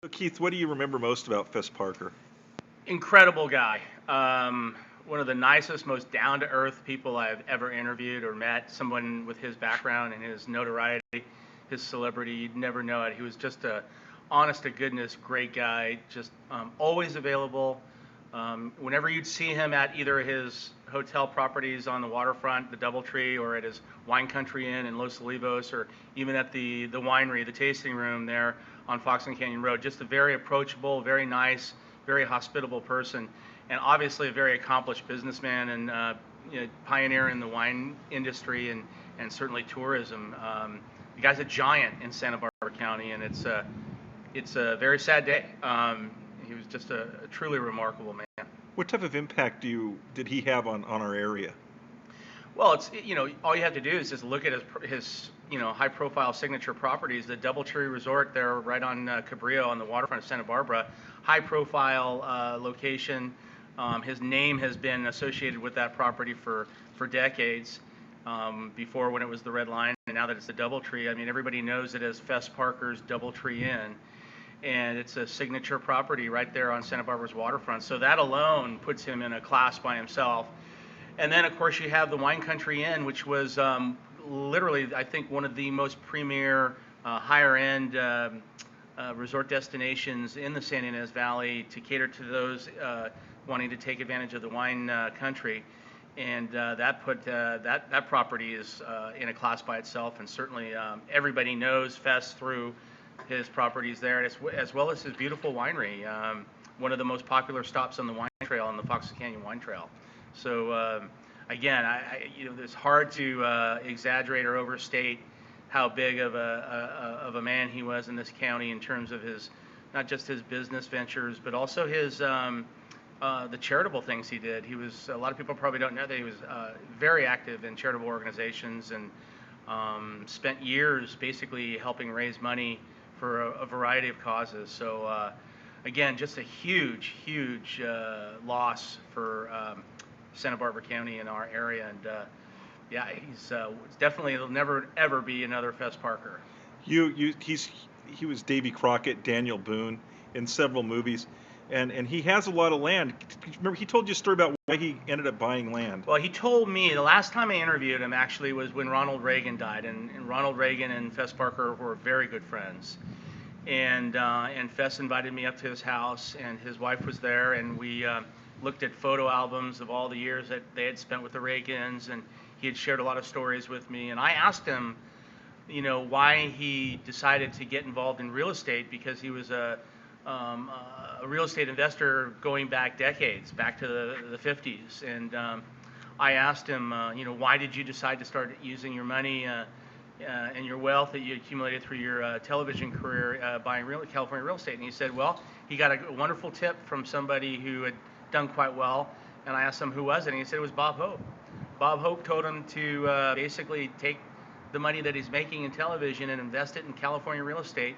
So Keith, what do you remember most about Fess Parker? Incredible guy. One of the nicest, most down-to-earth people I've ever interviewed or met. Someone with his background and his notoriety, his celebrity, you'd never know it. He was just a honest to goodness great guy. Just always available. Whenever you'd see him at either his hotel properties on the waterfront, the DoubleTree, or at his wine country inn in Los Olivos, or even at the winery, the tasting room there on Fox and Canyon Road, just a very approachable, very nice, very hospitable person, and obviously a very accomplished businessman and pioneer in the wine industry and certainly tourism. The guy's a giant in Santa Barbara County, and it's a very sad day. He was just a truly remarkable man. What type of impact did he have on our area? Well, it's all you have to do is just look at his high-profile signature properties. The DoubleTree Resort there, right on Cabrillo on the waterfront of Santa Barbara, high-profile location. His name has been associated with that property for decades. Before, when it was the Red Line, and now that it's the DoubleTree, I mean, everybody knows it as Fess Parker's DoubleTree Inn, and it's a signature property right there on Santa Barbara's waterfront. So that alone puts him in a class by himself. And then, of course, you have the Wine Country Inn, which was literally, I think, one of the most premier, higher-end resort destinations in the San Ynez Valley to cater to those wanting to take advantage of the wine country. And that put that property is in a class by itself, and certainly everybody knows Fess through his properties there, as well as his beautiful winery, one of the most popular stops on the wine trail, on the Fox Canyon Wine Trail. So again, it's hard to exaggerate or overstate how big of a man he was in this county in terms of his, not just his business ventures, but also his the charitable things he did. He was, a lot of people probably don't know that he was very active in charitable organizations, and spent years basically helping raise money for a variety of causes. So again, just a huge loss for Santa Barbara County in our area, and yeah, he's definitely, there'll never ever be another Fess Parker. He was Davy Crockett, Daniel Boone in several movies, and he has a lot of land. Remember, he told you a story about why he ended up buying land. Well, he told me the last time I interviewed him actually was when Ronald Reagan died, and Ronald Reagan and Fess Parker were very good friends. And Fess invited me up to his house, and his wife was there, and we looked at photo albums of all the years that they had spent with the Reagans, and he had shared a lot of stories with me. And I asked him, why he decided to get involved in real estate, because he was a real estate investor going back decades, back to the 50s. And I asked him, why did you decide to start using your money and your wealth that you accumulated through your television career buying California real estate? And he said, well, he got a wonderful tip from somebody who had done quite well. And I asked him who was it, and he said it was Bob Hope. Bob Hope told him to basically take the money that he's making in television and invest it in California real estate.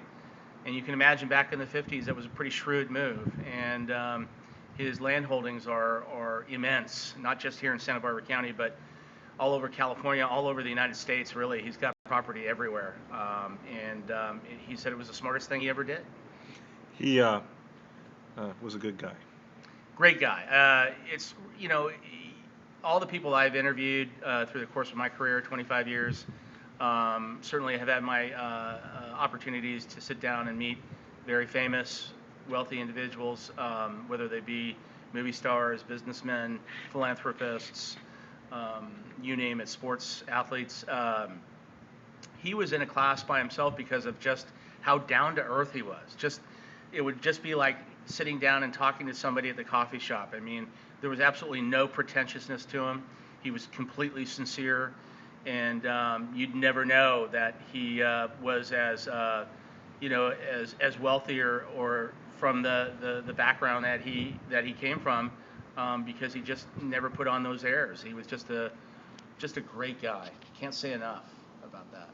And you can imagine back in the 50s, that was a pretty shrewd move. And his land holdings are immense, not just here in Santa Barbara County, but all over California, all over the United States, really. He's got property everywhere. He said it was the smartest thing he ever did. He was a good guy. Great guy. It's, all the people I've interviewed through the course of my career, 25 years, certainly have had my opportunities to sit down and meet very famous, wealthy individuals, whether they be movie stars, businessmen, philanthropists, you name it, sports athletes. He was in a class by himself because of just how down to earth he was. It would just be like sitting down and talking to somebody at the coffee shop. I mean, there was absolutely no pretentiousness to him. He was completely sincere, and you'd never know that he was as wealthy or from the background that he came from, because he just never put on those airs. He was just a great guy. Can't say enough about that.